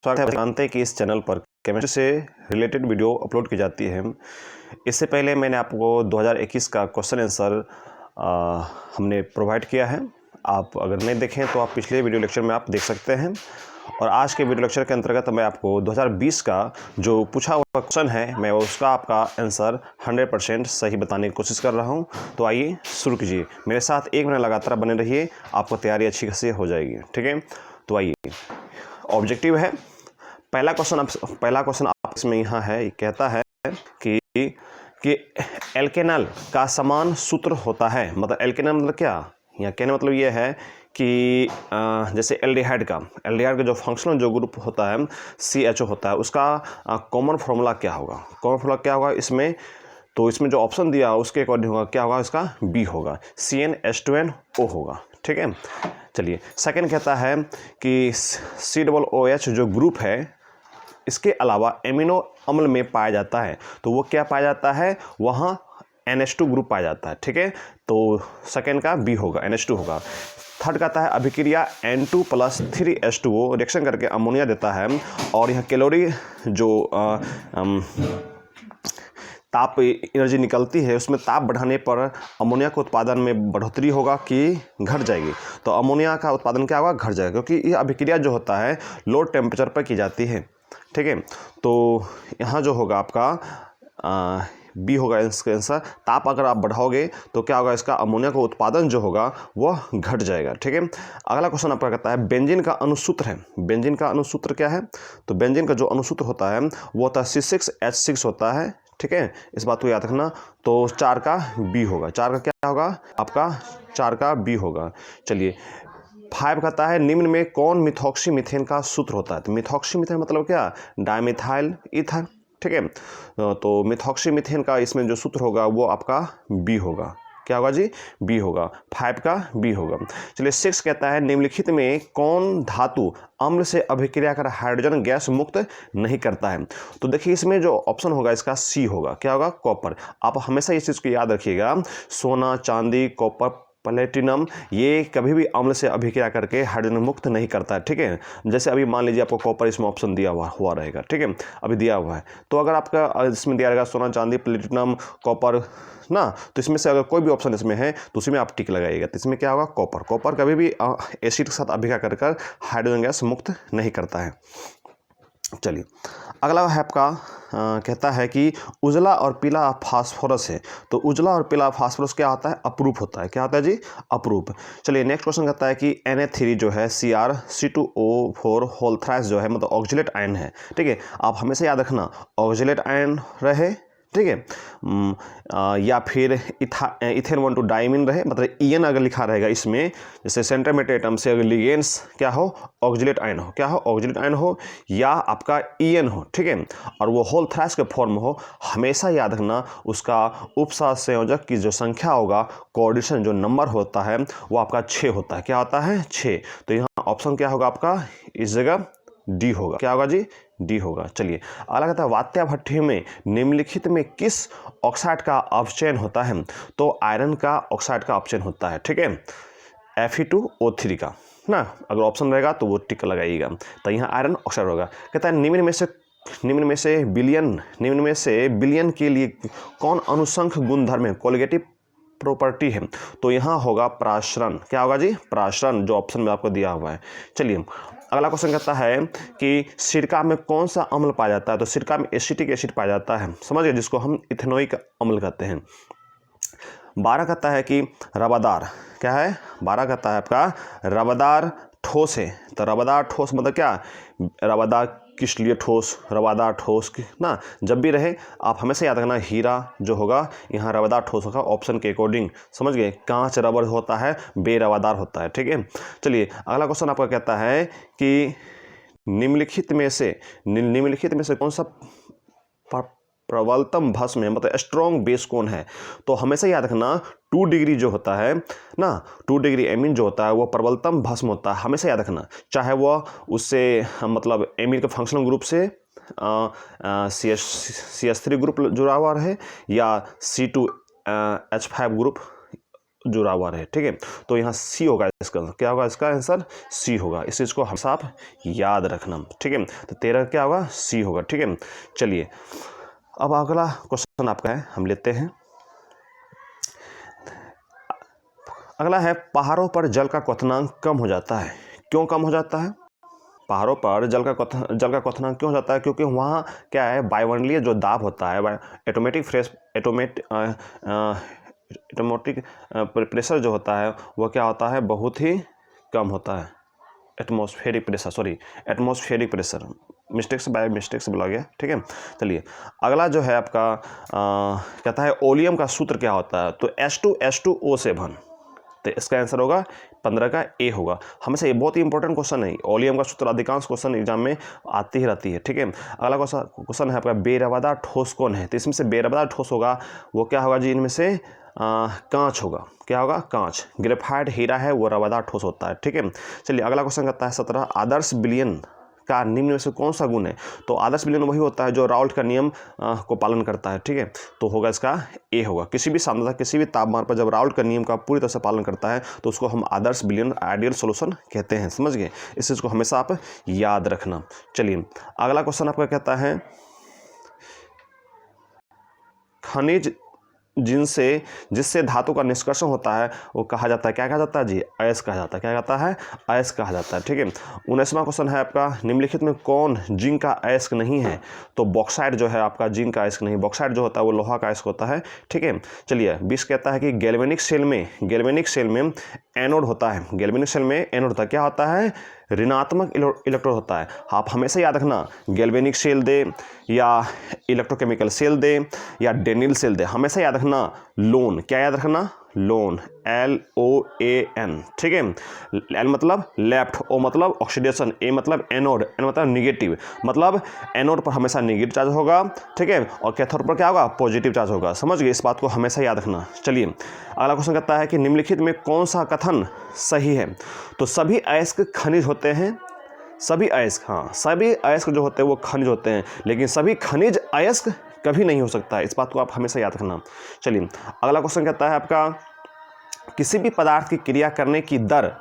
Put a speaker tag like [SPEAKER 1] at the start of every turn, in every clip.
[SPEAKER 1] स्वागत है। जानते हैं कि इस चैनल पर केमिस्ट्री से रिलेटेड वीडियो अपलोड की जाती है। इससे पहले मैंने आपको 2021 का क्वेश्चन आंसर हमने प्रोवाइड किया है। आप अगर नहीं देखें तो आप पिछले वीडियो लेक्चर में आप देख सकते हैं। और आज के वीडियो लेक्चर के अंतर्गत मैं आपको 2020 का जो पूछा हुआ क्वेश्चन है, मैं उसका आपका आंसर 100% सही बताने की कोशिश कर रहा हूं। तो आइए शुरू कीजिए, मेरे साथ 1 मिनट लगातार बने रहिए, आपको तैयारी अच्छी खासी हो जाएगी। ठीक है, तो आइए, ऑब्जेक्टिव है पहला क्वेश्चन आप इसमें यहाँ है, कहता है कि एल्केनल का समान सूत्र होता है। मतलब एल्केनल मतलब क्या, यहाँ कहने मतलब ये है कि जैसे एल्डिहाइड का जो फंक्शनल जो ग्रुप होता है CHO होता है, उसका कॉमन फार्मूला क्या होगा इसमें। तो इसमें जो ऑप्शन दिया उसके अकॉर्डिंग होगा, क्या होगा इसका, B होगा, CnH2nO होगा। ठीक है, चलिए सेकंड कहता है कि COOH जो ग्रुप है, इसके अलावा एमिनो अम्ल में पाया जाता है। तो वो क्या पाया जाता है, वहाँ NH2 ग्रुप पाया जाता है। ठीक है, तो सेकेंड का B होगा, NH2 होगा। थर्ड कहता है अभिक्रिया N2 + 3H2O रिएक्शन करके अमोनिया देता है, और यहाँ कैलोरी जो ताप एनर्जी निकलती है, उसमें ताप बढ़ाने पर अमोनिया के उत्पादन में बढ़ोतरी होगा कि घट जाएगी। तो अमोनिया का उत्पादन क्या होगा, घट जाएगा, क्योंकि यह अभिक्रिया जो होता है लो टेम्परेचर पर की जाती है। ठीक है, तो यहाँ जो होगा आपका B होगा इसका आंसर। ताप अगर आप बढ़ाओगे तो क्या होगा, इसका अमोनिया का उत्पादन जो होगा वह घट जाएगा। ठीक है, अगला क्वेश्चन आपका कहता है बेंजीन का अनुसूत्र है। बेंजीन का अनुसूत्र क्या है, तो बेंजीन का जो अनुसूत्र होता है वो होता है C6H6 होता है। ठीक है, इस बात को याद रखना। तो 4 का B होगा, 4 का क्या होगा आपका, 4 का B होगा। चलिए 5 कहता है निम्न में कौन मिथॉक्सी मीथेन का सूत्र होता है। तो मिथॉक्सी मीथेन मतलब क्या, डायमिथाइल ईथर। ठीक है, तो मिथॉक्सी मीथेन का इसमें जो सूत्र होगा वो आपका B होगा। क्या होगा जी, B होगा, 5 का B होगा। चलिए 6 कहता है निम्नलिखित में कौन धातु अम्ल से अभिक्रिया कर हाइड्रोजन गैस मुक्त नहीं करता है। तो देखिए इसमें जो ऑप्शन होगा इसका C होगा, क्या होगा, कॉपर। आप हमेशा इस चीज़ को याद रखिएगा, सोना, चांदी, कॉपर, प्लेटिनम, ये कभी भी अम्ल से अभिक्रिया करके हाइड्रोजन मुक्त नहीं करता है। ठीक है, जैसे अभी मान लीजिए आपको कॉपर इसमें ऑप्शन दिया हुआ रहेगा। ठीक है, अभी दिया हुआ है, तो अगर आपका इसमें दिया रहेगा सोना, चांदी, प्लेटिनम, कॉपर ना, तो इसमें से अगर कोई भी ऑप्शन इसमें है तो उसी में आप टिक लगाइएगा। तो इसमें क्या होगा, कॉपर। कॉपर कभी भी एसिड के साथ अभिक्रिया कर हाइड्रोजन गैस मुक्त नहीं करता है। चलिए अगला है आपका कहता है कि उजला और पीला फास्फोरस है। तो उजला और पीला फास्फोरस क्या होता है, अपरूप होता है। क्या होता है जी, अपरूप। चलिए नेक्स्ट क्वेश्चन कहता है कि Na3 जो है CrC2O4 होल थ्राइस जो है, मतलब ऑक्जिलेट आयन है। ठीक है, आप हमेशा याद रखना ऑक्जिलेट आयन रहे, ठीक है, या फिर इथेन 1 2 डाइमिन रहे, मतलब EN अगर लिखा रहेगा इसमें, जैसे सेंटरमेट एटम से अगर लिगेंड्स क्या हो, ऑक्जिलेट आयन हो, क्या हो, ऑक्जिलेट आयन हो, या आपका EN हो। ठीक है, और वो होल थ्राइस के फॉर्म हो, हमेशा याद रखना उसका उपसर्ग संयोजक की जो संख्या होगा, कोऑर्डिनेशन जो नंबर होता है वो आपका 6 होता है। क्या होता है, 6। तो यहाँ ऑप्शन क्या होगा आपका, इस जगह D होगा। क्या होगा जी, D होगा। चलिए अगला कहता है वात्या भट्ठी में निम्नलिखित में किस ऑक्साइड का अपचयन होता है। तो आयरन का ऑक्साइड का अपचयन होता है। ठीक है, Fe2O3 का ना, अगर ऑप्शन रहेगा तो वो टिक लगाइएगा। तो यहाँ आयरन ऑक्साइड होगा। कहता है निम्न में से बिलियन के लिए कौन अनुसंख गुणधर्म है, कोलिगेटिव प्रॉपर्टी है। तो यहाँ होगा प्रासरण। क्या होगा जी, प्रासरण, जो ऑप्शन में आपको दिया हुआ है। चलिए अगला क्वेश्चन कहता है कि सिरका में कौन सा अम्ल पाया जाता है। तो सिरका में एसिटिक एसिड पाया जाता है, समझ गए, जिसको हम इथेनोइक अम्ल कहते हैं। 12 कहता है कि रवादार क्या है, 12 कहता है आपका रवादार ठोस है। तो रवादार ठोस मतलब क्या, रवादार किस लिए ठोस, रवादार ठोस ना, जब भी रहे आप हमेशा याद रखना हीरा जो होगा यहाँ रवादार ठोस होगा, ऑप्शन के अकॉर्डिंग, समझ गए। कांच रबर होता है, बेरवादार होता है। ठीक है, चलिए अगला क्वेश्चन आपका कहता है कि निम्नलिखित में से कौन सा प्रबलतम भस्म है, मतलब स्ट्रॉन्ग बेस कौन है। तो हमेशा याद रखना 2 डिग्री जो होता है ना, 2 डिग्री एमीन जो होता है वो प्रबलतम भस्म होता है। हमेशा याद रखना, चाहे वह उससे मतलब एमीन के फंक्शनल ग्रुप से CH3 ग्रुप जुड़ा हुआ रहे, या C2H5 ग्रुप जुड़ा हुआ रहे, ठीक है। तो यहाँ सी होगा इसका, क्या होगा इसका आंसर? सी होगा। इस चीज़ को हमेशा आप याद रखना, ठीक है। तो 13 क्या होगा? सी होगा, ठीक है। चलिए अब अगला क्वेश्चन आपका है, हम लेते हैं। अगला है, पहाड़ों पर जल का क्वथनांक कम हो जाता है, क्यों कम हो जाता है? पहाड़ों पर जल का क्वथनांक क्यों हो जाता है? क्योंकि वहाँ क्या है, वायुमंडलीय जो दाब होता है, एटोमेटिक प्रेशर जो होता है वो क्या होता है, बहुत ही कम होता है। एटमॉस्फेरिक प्रेशर, मिस्टेक से बोला गया, ठीक है। चलिए अगला जो है आपका कहता है ओलियम का सूत्र क्या होता है? तो H2SO7, तो इसका आंसर होगा 15 का ए होगा। हमेशा ये बहुत ही इंपॉर्टेंट क्वेश्चन है, ओलियम का सूत्र अधिकांश क्वेश्चन एग्जाम में आती ही रहती है, ठीक है। अगला क्वेश्चन है आपका, बेरवादा ठोस कौन है? तो इसमें से बेरवादा ठोस होगा वो क्या होगा जी? इनमें से कांच होगा, क्या होगा? कांच। ग्रेफाइट हीरा है वो रवादा ठोस होता है, ठीक है। चलिए अगला क्वेश्चन कहता है 17, आदर्श विलयन का निम्न में से कौन सा गुण है? तो आदर्श विलयन वही होता है जो राउल्ट का नियम को पालन करता है, ठीक है। तो होगा इसका ए होगा। किसी भी सांद्रता, किसी भी तापमान पर जब राउल्ट का नियम का पूरी तरह से पालन करता है तो उसको हम आदर्श विलयन, आइडियल सॉल्यूशन कहते हैं, समझ गए। इस चीज़ को हमेशा आप याद रखना। चलिए अगला क्वेश्चन आपका कहता है, खनिज जिससे धातु का निष्कर्षण होता है वो कहा जाता है, क्या कहा जाता है जी? अयस्क कहा जाता है। क्या कहता है? अयस्क कहा जाता है, ठीक है। 19वां क्वेश्चन है आपका, निम्नलिखित में कौन जिंक का अयस्क नहीं है? तो बॉक्साइट जो है आपका जिंक का अयस्क नहीं, बॉक्साइट जो होता है वो लोहा का अयस्क होता है, ठीक है। चलिए 20 कहता है कि गैल्वेनिक सेल में एनोड होता है, गैल्वेनिक सेल में एनोड होता है, क्या होता है? ऋणात्मक इलेक्ट्रोड होता है। आप हमेशा याद रखना, गैल्वेनिक सेल दे या इलेक्ट्रोकेमिकल सेल दे या डेनिल सेल दे, हमेशा याद रखना लोन, क्या याद रखना? लोन, LOAN, ठीक है। L मतलब लेफ्ट, O मतलब ऑक्सीडेशन, A मतलब एनोड, N मतलब निगेटिव, मतलब एनोड पर हमेशा निगेटिव चार्ज होगा, ठीक है, और कैथोड पर क्या होगा? पॉजिटिव चार्ज होगा, समझ गए। इस बात को हमेशा याद रखना। चलिए अगला क्वेश्चन कहता है कि निम्नलिखित में कौन सा कथन सही है? तो सभी अयस्क खनिज होते हैं, सभी अयस्क, हाँ सभी अयस्क जो होते हैं वो खनिज होते हैं, लेकिन सभी खनिज अयस्क कभी नहीं हो सकता है, इस बात को आप हमेशा याद रखना। चलिए अगला क्वेश्चन कहता है आपका, किसी भी पदार्थ की क्रिया करने की दर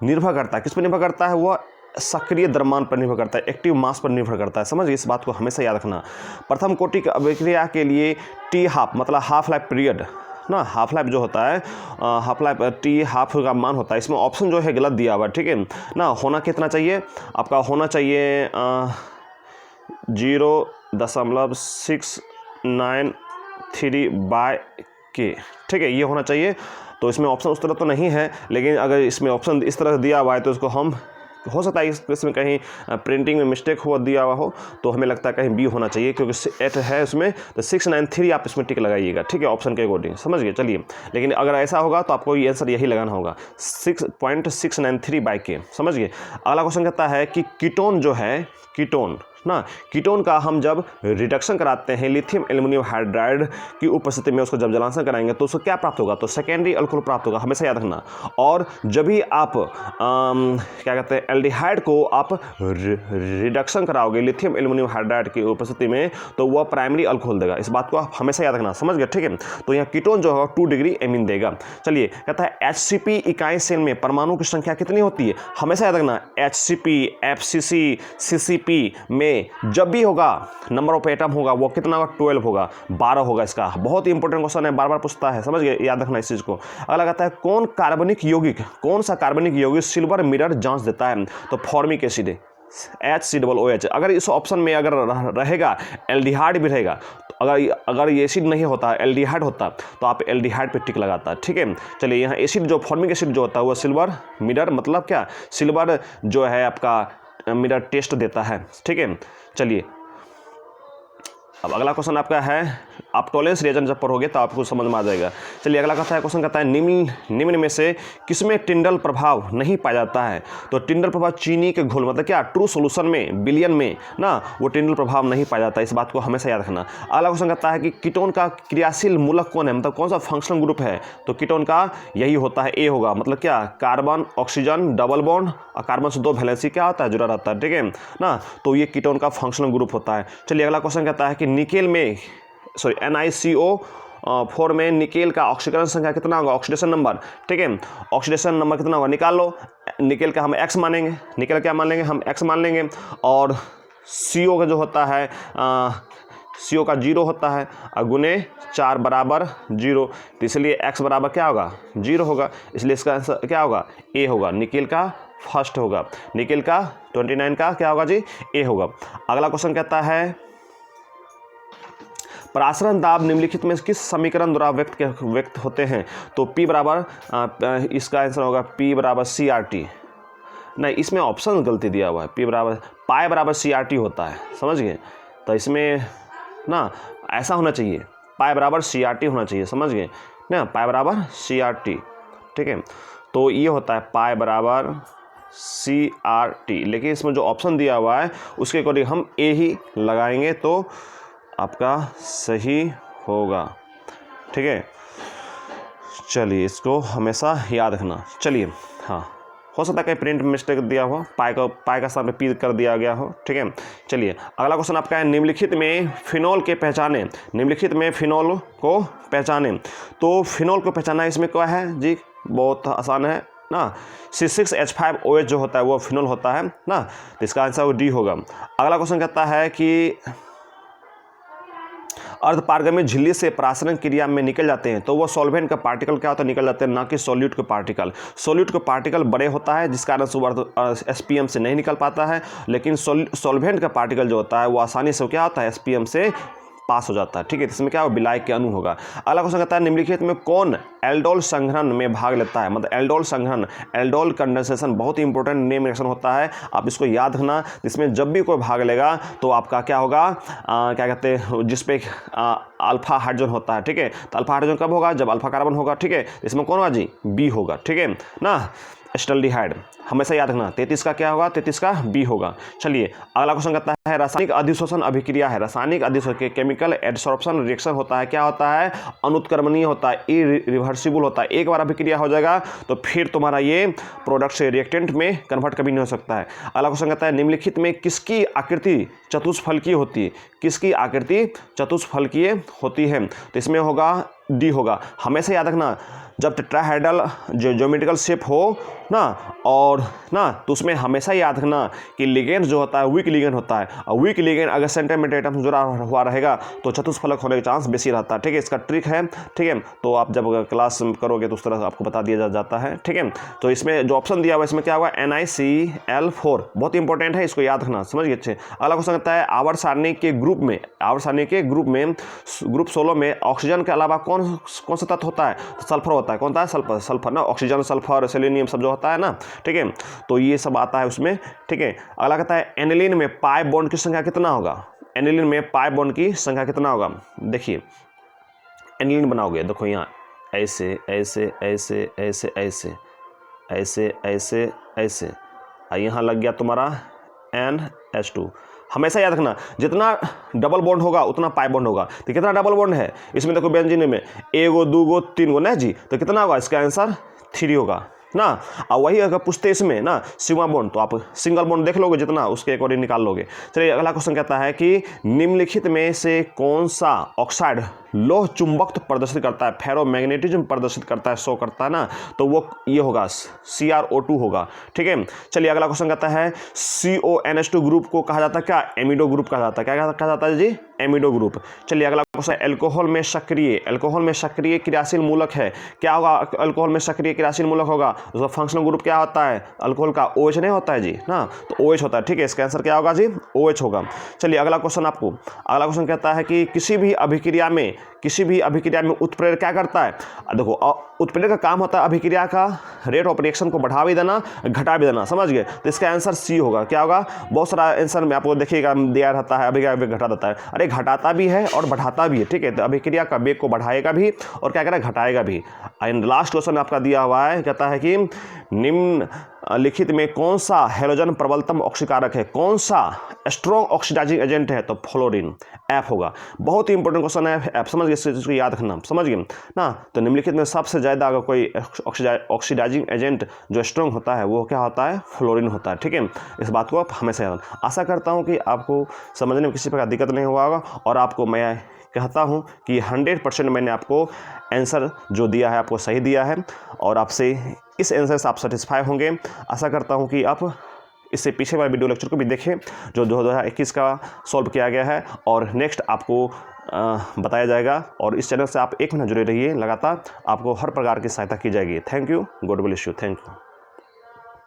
[SPEAKER 1] निर्भर करता है, किस पर निर्भर करता है? वह सक्रिय द्रव्यमान पर निर्भर करता है, एक्टिव मास पर निर्भर करता है, समझिए। इस बात को हमेशा याद रखना। प्रथम कोटि की अभिक्रिया के लिए T हाफ मतलब हाफ लाइफ पीरियड ना, हाफ लाइफ जो होता है, हाफ लाइफ T हाफ का मान होता है, इसमें ऑप्शन जो है गलत दिया हुआ है, ठीक है ना। होना कितना चाहिए आपका? होना चाहिए 0.693/K, ठीक है, ये होना चाहिए। तो इसमें ऑप्शन उस तरह तो नहीं है, लेकिन अगर इसमें ऑप्शन इस तरह दिया हुआ है तो इसको हम, हो सकता है इसमें कहीं प्रिंटिंग में मिस्टेक हुआ दिया हुआ हो, तो हमें लगता है कहीं बी होना चाहिए, क्योंकि 8 है उसमें, तो 693 आप इसमें टिक लगाइएगा, ठीक है, ऑप्शन के अकॉर्डिंग, समझ गए। चलिए लेकिन अगर ऐसा होगा तो आपको ये आंसर यही लगाना होगा, 6.693/K, समझ गए। अगला क्वेश्चन कहता है कि कीटोन जो है, कीटोन का हम जब रिडक्शन कराते हैं लिथियम एल्युमिनियम हाइड्राइड की उपस्थिति में, उसको जब जलांशन कराएंगे तो उसको क्या प्राप्त होगा? तो सेकेंडरी अल्कोहल प्राप्त होगा, हमेशा याद रखना। और जब भी आप क्या कहते हैं एल्डिहाइड को आप रिडक्शन कराओगे लिथियम एल्युमिनियम हाइड्राइड की उपस्थिति में तो वह प्राइमरी अल्कोहल देगा, इस बात को आप हमेशा याद रखना, समझ गए, ठीक है। तो यहाँ कीटोन जो होगा 2 डिग्री एमीन देगा। चलिए कहता है HCP इकाई सेल में परमाणु की संख्या कितनी होती है? हमेशा याद रखना, HCP, FCC, CCP में जब भी होगा नंबर ऑफ एटम होगा वो कितना होगा? 12 होगा, 12 होगा। इसका बहुत ही इंपॉर्टेंट क्वेश्चन है, बार बार पूछता है, समझ गए, याद रखना इस चीज को। अगला कहता है कौन सा कार्बनिक यौगिक सिल्वर मिरर जांच देता है? तो फॉर्मिक एसिड है, HCOOH। अगर इस ऑप्शन में अगर रहेगा एल्डिहाइड भी रहेगा, तो अगर ये एसिड नहीं होता, एल्डिहाइड होता, तो आप एल्डिहाइड पे टिक लगाता, ठीक है। चलिए यहाँ एसिड जो फॉर्मिक एसिड जो होता है वो सिल्वर मिरर मतलब क्या? सिल्वर जो है आपका मिरर टेस्ट देता है, ठीक है। चलिए अब अगला क्वेश्चन आपका है, आप टॉलरेंस रिएजेंट जब पढ़ोगे तो आपको समझ में आ जाएगा। चलिए अगला क्वेश्चन कहता है निम्न में से किसमें टिंडल प्रभाव नहीं पाया जाता है? तो टिंडल प्रभाव चीनी के घोल मतलब क्या? ट्रू सॉल्यूशन में, विलयन में ना, वो टिंडल प्रभाव नहीं पाया जाता, इस बात को हमेशा याद रखना। अगला क्वेश्चन कहता है कि कीटोन का क्रियाशील मूलक कौन है, मतलब कौन सा फंक्शनल ग्रुप है? तो कीटोन का यही होता है, ए होगा, मतलब क्या? कार्बन ऑक्सीजन डबल बॉन्ड और कार्बन से 2 वैलेंसी क्या होता है? जुड़ा रहता है, ठीक है ना। तो ये कीटोन का फंक्शनल ग्रुप होता है। चलिए अगला क्वेश्चन कहता है कि निकेल में NiCO 4 में निकेल का ऑक्सीकरण संख्या कितना होगा, ऑक्सीडेशन नंबर, ठीक है, ऑक्सीडेशन नंबर कितना होगा निकाल लो। निकेल का हम x मानेंगे, निकेल क्या मान लेंगे हम x मान लेंगे, और CO का जो होता है CO का 0 होता है, गुने 4 बराबर 0, तो इसलिए x बराबर क्या होगा 0 होगा, इसलिए इसका आंसर क्या होगा A होगा, निकेल का फर्स्ट होगा, निकेल का 29 का क्या होगा जी A होगा। अगला क्वेश्चन कहता है परासरण दाब निम्नलिखित में किस समीकरण द्वारा व्यक्त होते हैं, तो P बराबर इसका आंसर होगा P बराबर CRT, नहीं इसमें ऑप्शन गलती दिया हुआ है, P बराबर पाई बराबर CRT होता है, समझ गए, तो इसमें ना ऐसा होना चाहिए, पाई बराबर CRT होना चाहिए, समझ गए ना, पाई बराबर CRT, ठीक है, तो ये होता है पाई बराबर CRT, लेकिन इसमें जो ऑप्शन दिया हुआ है उसके अकॉर्डिंग हम A ही लगाएंगे तो आपका सही होगा, ठीक है। चलिए इसको हमेशा याद रखना। चलिए हाँ, हो सकता है कहीं प्रिंट मिस्टेक दिया हो, पाई का सामने पी कर दिया गया हो, ठीक है। चलिए अगला क्वेश्चन आपका है निम्नलिखित में फिनोल के पहचाने, निम्नलिखित में फिनोल को पहचाने, तो फिनोल को पहचाना इसमें क्या है जी, बहुत आसान है ना, C6H5OH जो होता है वो फिनोल होता है ना, तो इसका आंसर D होगा। अगला क्वेश्चन कहता है कि अर्धपारगमी झिल्ली से परासरण क्रिया में निकल जाते हैं, तो वो सॉल्वेंट का पार्टिकल क्या होता है निकल जाते हैं, ना कि सॉल्यूट के पार्टिकल। सॉल्यूट के पार्टिकल बड़े होता है जिस कारण से वो SPM से नहीं निकल पाता है, लेकिन सॉल्वेंट का पार्टिकल जो होता है वो आसानी से क्या होता है SPM से पास हो जाता है, ठीक है, इसमें क्या हो विलायक के अणु होगा। अगला क्वेश्चन कहता है निम्नलिखित में कौन एल्डोल संघनन में भाग लेता है, मतलब एल्डोल संघनन, एल्डोल कंडेंसेशन बहुत ही इंपॉर्टेंट नेम रिएक्शन होता है, आप इसको याद रखना, इसमें जब भी कोई भाग लेगा तो आपका क्या होगा क्या कहते हैं जिसपे अल्फा हाइड्रोजन होता है, ठीक है, तो अल्फा हाइड्रोजन कब होगा जब अल्फा कार्बन होगा, ठीक है, इसमें कौन होगा जी B होगा, ठीक है ना, एस्टल्डिहाइड हमेशा याद रखना, 33 का क्या होगा 33 का B होगा। चलिए अगला क्वेश्चन कहता है रासायनिक अधिशोषण अभिक्रिया है, रासायनिक अधिशोषण के केमिकल एडसॉर्प्शन रिएक्शन होता है, क्या होता है अनुत्क्रमणीय होता है, इरिवर्सिबल होता है, एक बार अभिक्रिया हो जाएगा तो फिर तुम्हारा ये प्रोडक्ट से रिएक्टेंट में कन्वर्ट कभी नहीं हो सकता है। अगला क्वेश्चन कहता है निम्नलिखित में किसकी आकृति चतुष्फलकीय होती है, किसकी आकृति चतुष्फलकीय होती है, तो इसमें होगा D होगा। हमेशा याद रखना जब टेट्राहेड्रल ज्योमेट्रिकल शेप हो ना और ना तो उसमें हमेशा याद रखना कि लिगेंड जो होता है वीक लिगेंड होता है, और वीक लिगेंड अगर सेंटर में एटम जुड़ा हुआ रहेगा तो चतुष्फलक होने का चांस बेसी रहता है, ठीक है, इसका ट्रिक है, ठीक है, तो आप जब क्लास करोगे तो उस तरह आपको बता दिया जाता है, ठीक है। तो इसमें जो ऑप्शन दिया हुआ है इसमें क्या होगा NiCl4 बहुत इंपॉर्टेंट है, इसको याद रखना, समझिए अच्छे। अगला क्वेश्चन कहता है आवर्त सारणी के ग्रुप में, आवर्त सारणी के ग्रुप 16 में ऑक्सीजन के अलावा कौन सा तत्व होता है, तो सल्फर होता है, कौन सा है सल्फर ना, ऑक्सीजन सल्फर सेलेनियम सब जो होता है ना, ठीक है, तो ये सब आता है उसमें, ठीक है। अगला कहता है एनिलीन में पाई बॉन्ड की संख्या कितना होगा, एनिलीन में पाई बॉन्ड की संख्या कितना होगा, देखिए एनिलीन बनाओगे देखो यहाँ ऐसे ऐसे ऐसे ऐसे ऐसे ऐसे ऐसे ऐसे, यहाँ लग गया तुम्हारा NH2। हमेशा याद रखना जितना डबल बॉन्ड होगा उतना पाई बॉन्ड होगा, तो कितना डबल बॉन्ड है इसमें देखो बेंजीन में 1 2 3 ना जी, तो कितना होगा इसका आंसर 3 होगा ना। और वही अगर पूछते इसमें ना सिग्मा बॉन्ड तो आप सिंगल बॉन्ड देख लोगे जितना उसके अकॉर्डिंग निकाल लोगे। चलिए अगला क्वेश्चन कहता है कि निम्नलिखित में से कौन सा ऑक्साइड लोह चुंबकत्व प्रदर्शित करता है, फेरोमैग्नेटिज्म प्रदर्शित करता है, शो करता है ना, तो वो ये होगा CrO2 होगा, ठीक है। चलिए अगला क्वेश्चन कहता है CONH2 ग्रुप को कहा जाता है क्या, एमिडो ग्रुप कहा जाता है, क्या कहा जाता है जी एमिडो ग्रुप। चलिए अगला क्वेश्चन एल्कोहल में सक्रिय क्रियाशील मूलक है, क्या होगा अल्कोहल में सक्रिय क्रियाशील मूलक होगा, उसका फंक्शनल ग्रुप क्या होता है अल्कोहल का OH नहीं होता है जी ना, तो OH होता है, ठीक है, इसका आंसर क्या होगा जी OH होगा। चलिए अगला क्वेश्चन कहता है कि किसी भी अभिक्रिया में उत्प्रेरक क्या करता है, देखो उत्प्रेरक का काम होता है अभिक्रिया का रेट ऑफ रिएक्शन को बढ़ा भी देना घटा भी देना, समझ गए, तो इसका आंसर C होगा। क्या होगा, बहुत सारा आंसर में आपको देखिएगा दिया रहता है अभिक्रिया में घटा देता है, अरे घटाता भी है और बढ़ाता भी है, ठीक है, तो अभिक्रिया का वेग को बढ़ाएगा भी और क्या करेगा घटाएगा भी। एंड लास्ट क्वेश्चन आपका दिया हुआ है, कहता है कि निम्नलिखित में कौन सा हैलोजन प्रबलतम ऑक्सीकारक है, कौन सा स्ट्रॉन्ग ऑक्सीडाइजिंग एजेंट है, तो फ्लोरीन F होगा। बहुत ही इंपॉर्टेंट क्वेश्चन है, F समझ गए, इसको याद रखना, समझ गए ना। तो निम्नलिखित में सबसे ज़्यादा अगर कोई ऑक्सीडाइजिंग एजेंट जो स्ट्रॉन्ग होता है वो क्या होता है, फ्लोरीन होता है, ठीक है, इस बात को आप हमेशा याद। आशा करता हूँ कि आपको समझने में किसी प्रकार दिक्कत नहीं हुआ होगा और आपको मैं कहता हूँ कि 100% मैंने आपको आंसर जो दिया है आपको सही दिया है और आपसे इस आंसर से आप सेटिस्फाई होंगे। आशा करता हूँ कि आप इससे पीछे वाले वीडियो लेक्चर को भी देखें जो 2021 का सॉल्व किया गया है और नेक्स्ट आपको बताया जाएगा। और इस चैनल से आप 1 महीना जुड़े रहिए, लगातार आपको हर प्रकार की सहायता की जाएगी। Thank you, God bless you, thank you.